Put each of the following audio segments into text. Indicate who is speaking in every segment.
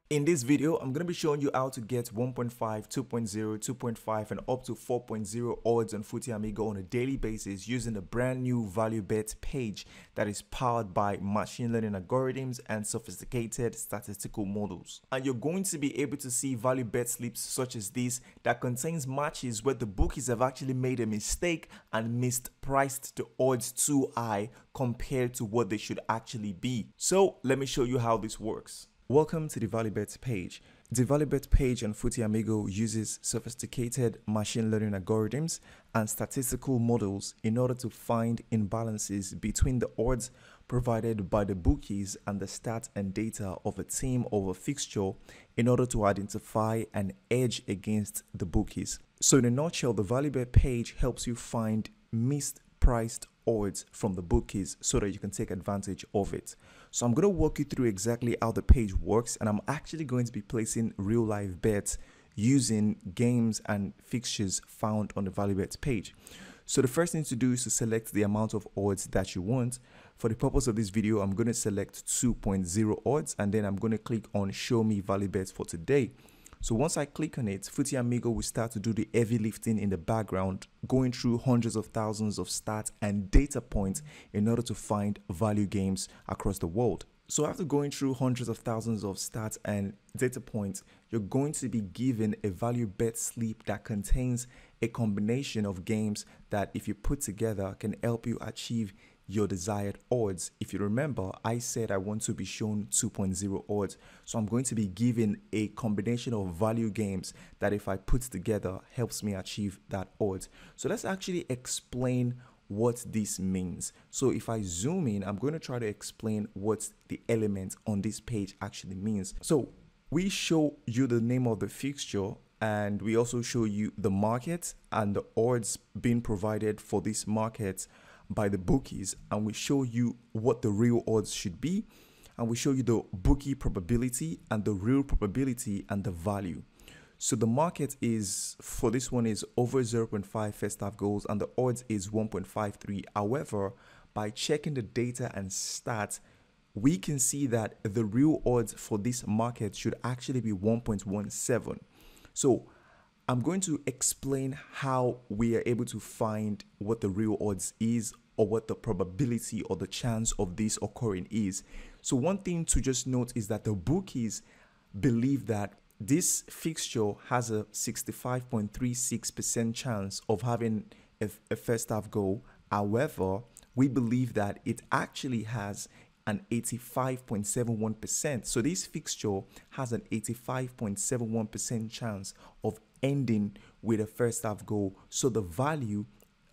Speaker 1: In this video, I'm going to be showing you how to get 1.5, 2.0, 2.5 and up to 4.0 odds on Footy Amigo on a daily basis using a brand new value bet page that is powered by machine learning algorithms and sophisticated statistical models. And you're going to be able to see value bet slips such as this that contains matches where the bookies have actually made a mistake and mispriced the odds too high compared to what they should actually be. So let me show you how this works. Welcome to the ValueBet page. The ValueBet page on Footy Amigo uses sophisticated machine learning algorithms and statistical models in order to find imbalances between the odds provided by the bookies and the stats and data of a team or a fixture in order to identify an edge against the bookies. So in a nutshell, the ValueBet page helps you find mispriced odds from the bookies so that you can take advantage of it. So I'm going to walk you through exactly how the page works, and I'm actually going to be placing real life bets using games and fixtures found on the ValueBet page. So the first thing to do is to select the amount of odds that you want. For the purpose of this video, I'm going to select 2.0 odds, and then I'm going to click on show me value bets for today. So once I click on it, Footy Amigo will start to do the heavy lifting in the background, going through hundreds of thousands of stats and data points in order to find value games across the world. So after going through hundreds of thousands of stats and data points, you're going to be given a value bet slip that contains a combination of games that, if you put together, can help you achieve your desired odds. If you remember, I said I want to be shown 2.0 odds. So I'm going to be given a combination of value games that, if I put together, helps me achieve that odds. So let's actually explain what this means. So if I zoom in, I'm going to try to explain what the element on this page actually means. So we show you the name of the fixture, and we also show you the market and the odds being provided for this market by the bookies, and we show you what the real odds should be, and we show you the bookie probability and the real probability and the value. So the market is, for this one, is over 0.5 first half goals and the odds is 1.53. However, by checking the data and stats, we can see that the real odds for this market should actually be 1.17. So I'm going to explain how we are able to find what the real odds is, or what the probability or the chance of this occurring is. So one thing to just note is that the bookies believe that this fixture has a 65.36% chance of having a first half goal. However, we believe that it actually has an 85.71%. So this fixture has an 85.71% chance of ending with a first half goal. So the value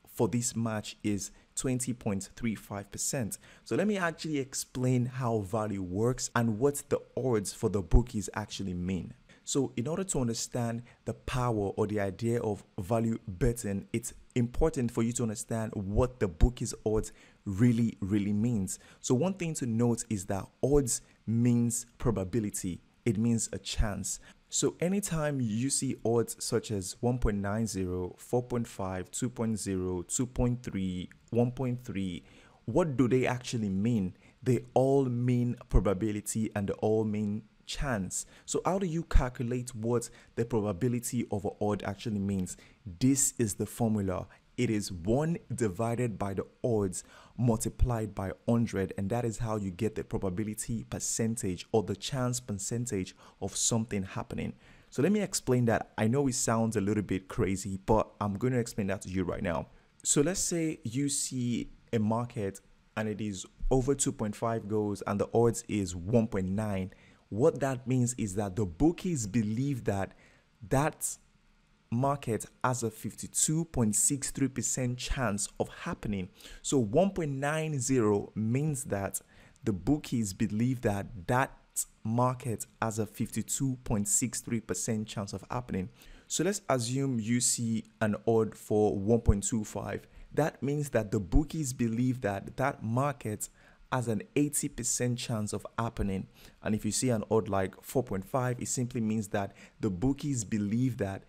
Speaker 1: for this match is 20.35%. So let me actually explain how value works and what the odds for the bookies actually mean. So in order to understand the power or the idea of value betting, it's important for you to understand what the bookies odds really means. So one thing to note is that odds means probability. It means a chance. So anytime you see odds such as 1.90, 4.5, 2.0, 2.3, 1.3, what do they actually mean? They all mean probability and they all mean chance. So how do you calculate what the probability of an odd actually means? This is the formula. It is 1 divided by the odds multiplied by 100, and that is how you get the probability percentage or the chance percentage of something happening. So let me explain that. I know it sounds a little bit crazy, but I'm going to explain that to you right now. So let's say you see a market and it is over 2.5 goals and the odds is 1.9. What that means is that the bookies believe that that market has a 52.63% chance of happening. So 1.90 means that the bookies believe that that market has a 52.63% chance of happening. So let's assume you see an odd for 1.25. That means that the bookies believe that that market has an 80% chance of happening. And if you see an odd like 4.5, it simply means that the bookies believe that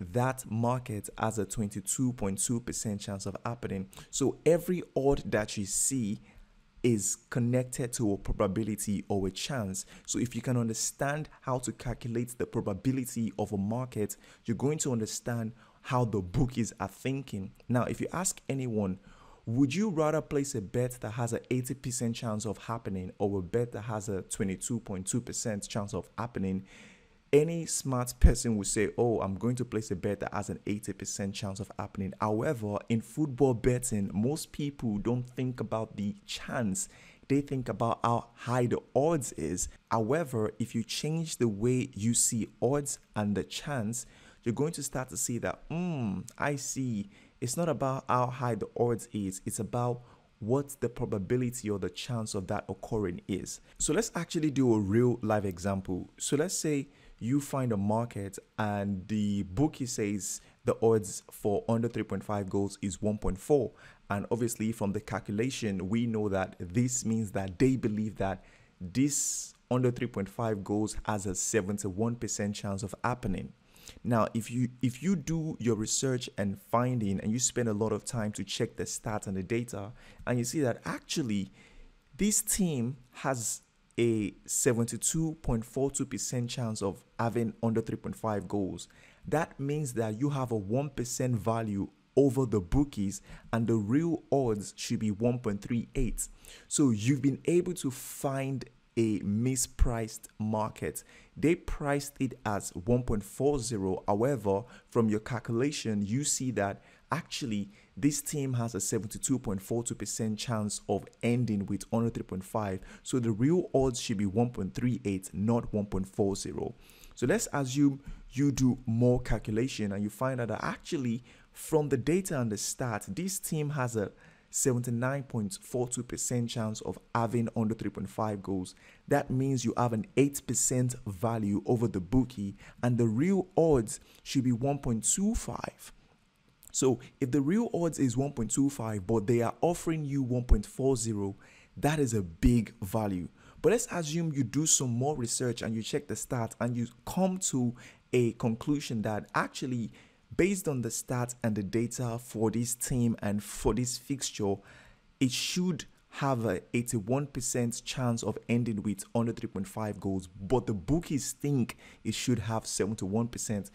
Speaker 1: that market has a 22.2% chance of happening. So every odd that you see is connected to a probability or a chance. So if you can understand how to calculate the probability of a market, you're going to understand how the bookies are thinking. Now, if you ask anyone, would you rather place a bet that has an 80% chance of happening or a bet that has a 22.2% chance of happening? Any smart person would say, oh, I'm going to place a bet that has an 80% chance of happening. However, in football betting, most people don't think about the chance. They think about how high the odds is. However, if you change the way you see odds and the chance, you're going to start to see that, I see. It's not about how high the odds is. It's about what the probability or the chance of that occurring is. So let's actually do a real live example. So let's say you find a market and the bookie says the odds for under 3.5 goals is 1.4. And obviously from the calculation, we know that this means that they believe that this under 3.5 goals has a 71% chance of happening. Now, if you do your research and finding and you spend a lot of time to check the stats and the data, and you see that actually this team has a 72.42% chance of having under 3.5 goals, that means that you have a 1% value over the bookies and the real odds should be 1.38. So you've been able to find a mispriced market. They priced it as 1.40. However, from your calculation, you see that actually this team has a 72.42% chance of ending with under 3.5. So the real odds should be 1.38, not 1.40. So let's assume you do more calculation and you find out that actually from the data and the stats, this team has a 79.42% chance of having under 3.5 goals. That means you have an 8% value over the bookie and the real odds should be 1.25. So if the real odds is 1.25 but they are offering you 1.40, that is a big value. But let's assume you do some more research and you check the stats and you come to a conclusion that actually, based on the stats and the data for this team and for this fixture, it should have a 81% chance of ending with under 3.5 goals, but the bookies think it should have 71%.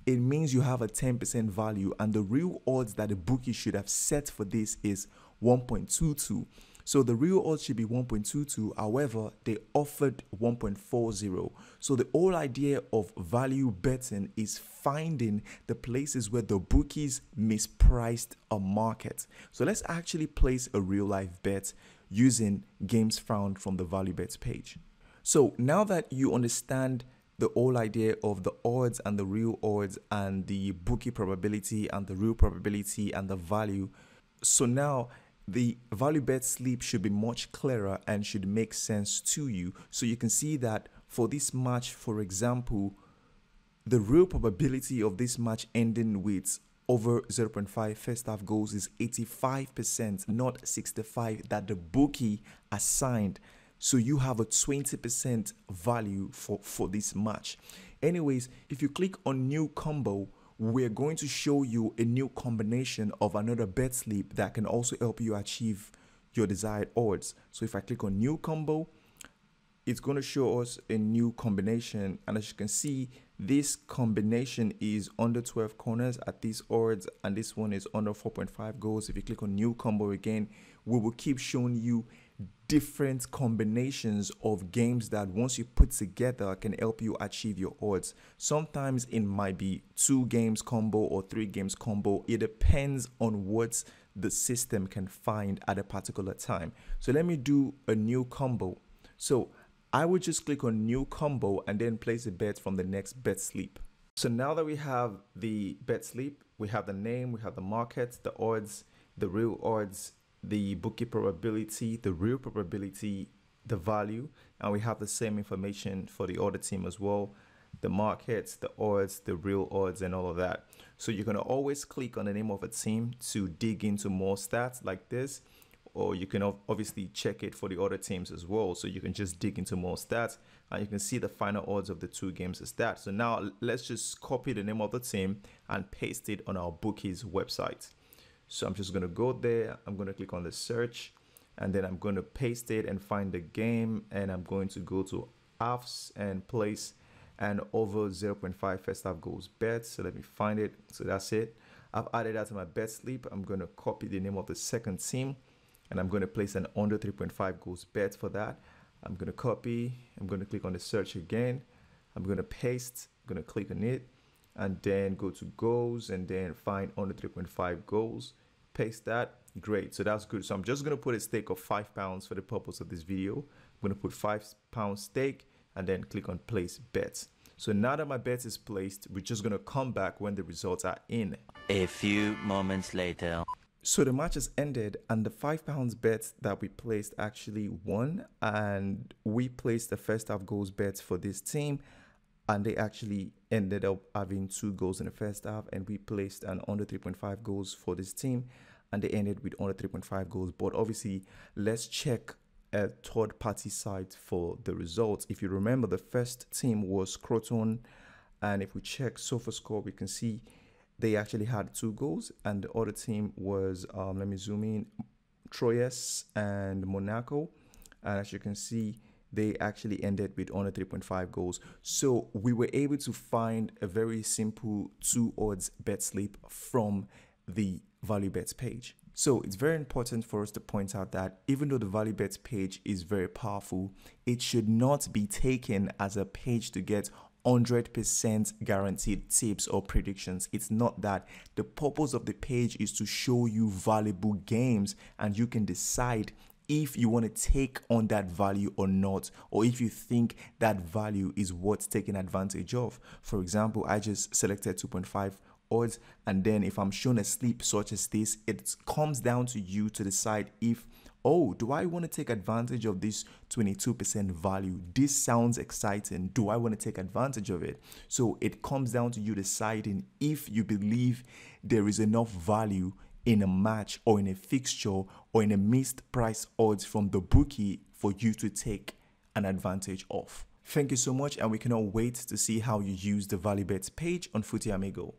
Speaker 1: It means you have a 10% value, and the real odds that the bookie should have set for this is 1.22. So the real odds should be 1.22. However, they offered 1.40. So the whole idea of value betting is finding the places where the bookies mispriced a market. So let's actually place a real life bet using games found from the value bets page. So now that you understand the whole idea of the odds and the real odds and the bookie probability and the real probability and the value, so now the value bet slip should be much clearer and should make sense to you. So you can see that for this match, for example, the real probability of this match ending with over 0.5 first half goals is 85%, not 65 that the bookie assigned. So you have a 20% value for this match. Anyways, if you click on new combo, we're going to show you a new combination of another bet slip that can also help you achieve your desired odds. So if I click on new combo, it's going to show us a new combination. And as you can see, this combination is under 12 corners at these odds, and this one is under 4.5 goals. If you click on new combo again, we will keep showing you different combinations of games that once you put together can help you achieve your odds. Sometimes it might be 2 games combo or 3 games combo. It depends on what the system can find at a particular time. So let me do a new combo. So I would just click on new combo and then place a bet from the next bet slip. So now that we have the bet slip, we have the name, we have the market, the odds, the real odds, the bookie probability, the real probability, the value, and we have the same information for the other team as well, the markets, the odds, the real odds, and all of that. So you're going to always click on the name of a team to dig into more stats like this, or you can obviously check it for the other teams as well. So you can just dig into more stats and you can see the final odds of the 2 games as that. So now let's just copy the name of the team and paste it on our bookies website. So I'm just going to go there. I'm going to click on the search. and then I'm going to paste it and find the game, and I'm going to go to halves and place an over 0.5 first half goals bet. So let me find it. So that's it. I've added that to my bet slip. I'm going to copy the name of the second team, and I'm going to place an under 3.5 goals bet for that. I'm going to copy. I'm going to click on the search again. I'm going to paste. I'm going to click on it, and then go to goals, and then find under 3.5 goals. Paste that. Great. So that's good. So I'm just going to put a stake of £5 for the purpose of this video. I'm going to put £5 stake, and then click on place bets. So now that my bet is placed, we're just going to come back when the results are in.
Speaker 2: A few moments later.
Speaker 1: So the match has ended, and the £5 bet that we placed actually won, and we placed the first half goals bet for this team, and they actually ended up having 2 goals in the first half, and we placed an under 3.5 goals for this team, and they ended with under 3.5 goals. But obviously, let's check a third-party site for the results. If you remember, the first team was Croton, and if we check SofaScore, we can see they actually had 2 goals, and the other team was, let me zoom in, Troyes and Monaco, and as you can see, they actually ended with under 3.5 goals. So we were able to find a very simple 2 odds bet slip from the value bets page. So it's very important for us to point out that even though the value bets page is very powerful, it should not be taken as a page to get 100% guaranteed tips or predictions. It's not that. The purpose of the page is to show you valuable games, and you can decide if you want to take on that value or not, or if you think that value is worth taking advantage of. For example, I just selected 2.5 odds, and then if I'm shown a slip such as this, it comes down to you to decide if, oh, do I want to take advantage of this 22% value? This sounds exciting. Do I want to take advantage of it? So it comes down to you deciding if you believe there is enough value in a match or in a fixture or in a missed price odds from the bookie for you to take an advantage of. Thank you so much, and we cannot wait to see how you use the value bets page on Footy Amigo.